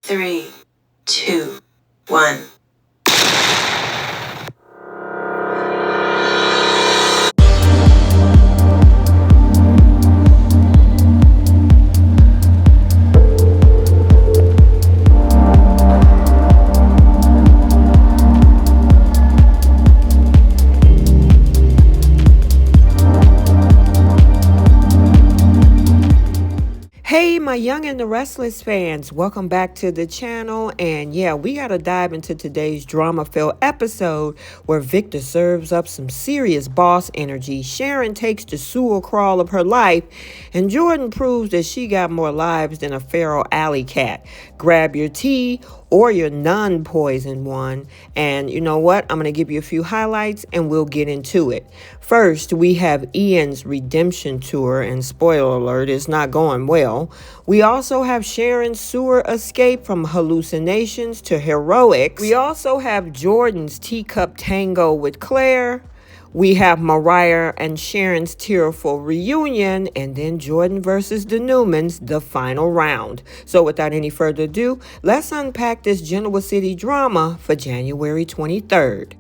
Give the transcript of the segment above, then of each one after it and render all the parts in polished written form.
3, 2, 1. Hey, my Young and the Restless fans, welcome back to the channel. And yeah, we got to dive into today's drama-filled episode where Victor serves up some serious boss energy. Sharon takes the sewer crawl of her life, and Jordan proves that she got more lives than a feral alley cat. Grab your tea or your non-poison one. And you know what? I'm going to give you a few highlights and we'll get into it. First, we have Ian's redemption tour, and spoiler alert, it's not going well. We also have Sharon's sewer escape from hallucinations to heroics. We also have Jordan's teacup tango with Claire. We have Mariah and Sharon's tearful reunion, and then Jordan versus the Newmans, the final round. So without any further ado, let's unpack this Genoa City drama for January 23rd.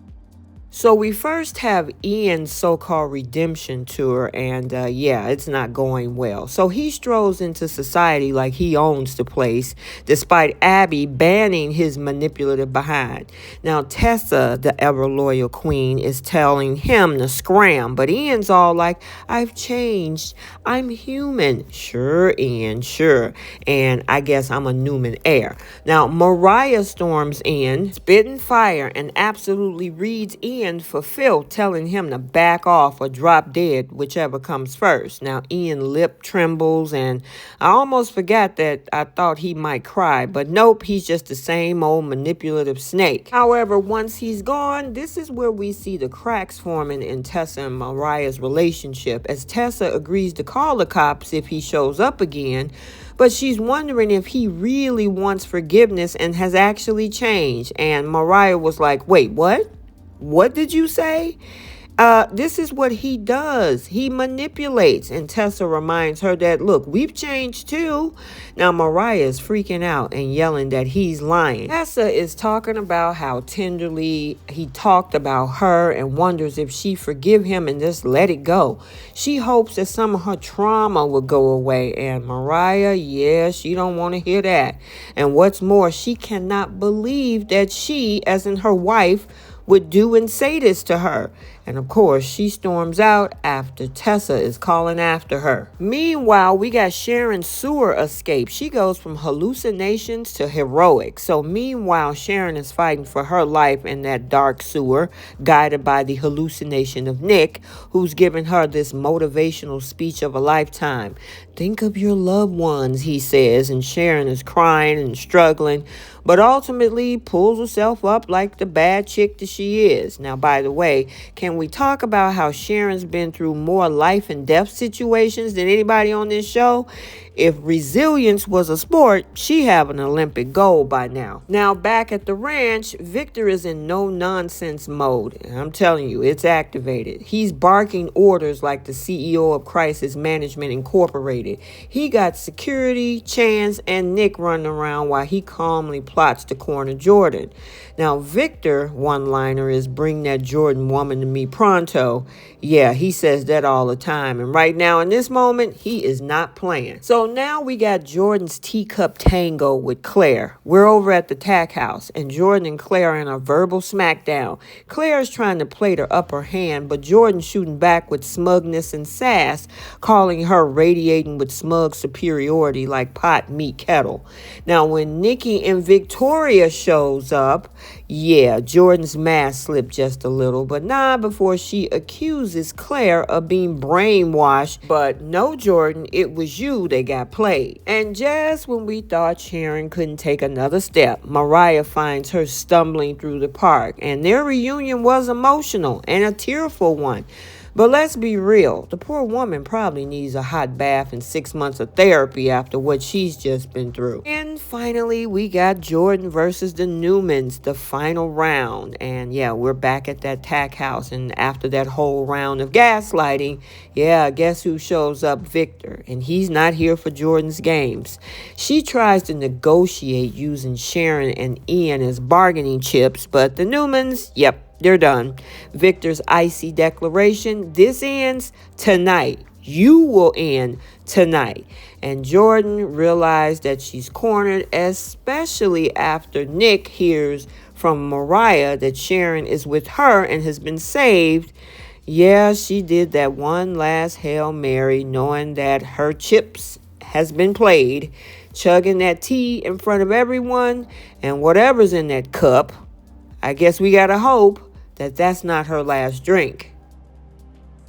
So we first have Ian's so-called redemption tour, and yeah, it's not going well. So he strolls into society like he owns the place, despite Abby banning his manipulative behind. Now Tessa, the ever-loyal queen, is telling him to scram, but Ian's all like, I've changed. I'm human. Sure, Ian, sure. And I guess I'm a Newman heir. Now Mariah storms in, spitting fire, and absolutely reads Ian for Phil, telling him to back off or drop dead, whichever comes first. Now Ian lip trembles, and I almost forgot that I thought he might cry, but nope, he's just the same old manipulative snake. However, once he's gone, this is where we see the cracks forming in Tessa and Mariah's relationship, as Tessa agrees to call the cops if he shows up again, but she's wondering if he really wants forgiveness and has actually changed. And Mariah was like, wait, what? What did you say? This is what he does. He manipulates. And Tessa reminds her that, look, we've changed too. Now Mariah is freaking out and yelling that he's lying. Tessa is talking about how tenderly he talked about her and wonders if she forgive him and just let it go. She hopes that some of her trauma will go away. And Mariah, yeah, she don't want to hear that. And what's more, she cannot believe that she, as in her wife, would do and say this to her. And of course, she storms out after Tessa is calling after her. Meanwhile, we got Sharon's sewer escape. She goes from hallucinations to heroics. So meanwhile, Sharon is fighting for her life in that dark sewer, guided by the hallucination of Nick, who's giving her this motivational speech of a lifetime. Think of your loved ones, he says, and Sharon is crying and struggling, but ultimately pulls herself up like the bad chick that she is. Now, by the way, can we talk about how Sharon's been through more life and death situations than anybody on this show? If resilience was a sport, she'd have an Olympic gold by now. Now, back at the ranch, Victor is in no-nonsense mode. I'm telling you, it's activated. He's barking orders like the CEO of Crisis Management Incorporated. He got security, Chance, and Nick running around while he calmly plots to corner Jordan. Now, Victor, one-liner is bring that Jordan woman to me pronto. Yeah, he says that all the time. And right now, in this moment, he is not playing. So now we got Jordan's teacup tango with Claire. We're over at the tack house, and Jordan and Claire are in a verbal smackdown. Claire is trying to play her upper hand, but Jordan shooting back with smugness and sass, calling her radiating with smug superiority like pot meet kettle. Now, when Nikki and Victoria shows up, yeah, Jordan's mask slipped just a little, but not before she accuses Claire of being brainwashed. But no, Jordan, it was you that got played. And just when we thought Sharon couldn't take another step, Mariah finds her stumbling through the park, and their reunion was emotional and a tearful one. But let's be real, the poor woman probably needs a hot bath and 6 months of therapy after what she's just been through. And finally, we got Jordan versus the Newmans, the final round. And yeah, we're back at that tack house. And after that whole round of gaslighting, yeah, guess who shows up? Victor. And he's not here for Jordan's games. She tries to negotiate using Sharon and Ian as bargaining chips, but the Newmans, yep, they're done. Victor's icy declaration, this ends tonight. You will end tonight. And Jordan realized that she's cornered, especially after Nick hears from Mariah that Sharon is with her and has been saved. Yeah, she did that one last Hail Mary, knowing that her chips has been played, chugging that tea in front of everyone, and whatever's in that cup, I guess we gotta hope that that's not her last drink.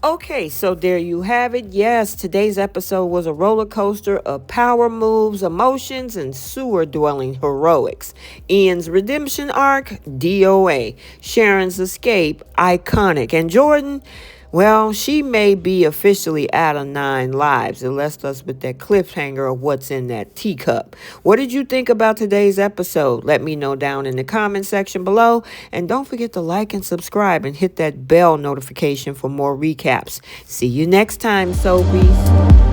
Okay, so there you have it. Yes, today's episode was a roller coaster of power moves, emotions, and sewer-dwelling heroics. Ian's redemption arc, DOA. Sharon's escape, iconic. And Jordan, well, she may be officially out of 9 lives. It left us with that cliffhanger of what's in that teacup. What did you think about today's episode? Let me know down in the comment section below. And don't forget to like and subscribe and hit that bell notification for more recaps. See you next time, Soapies.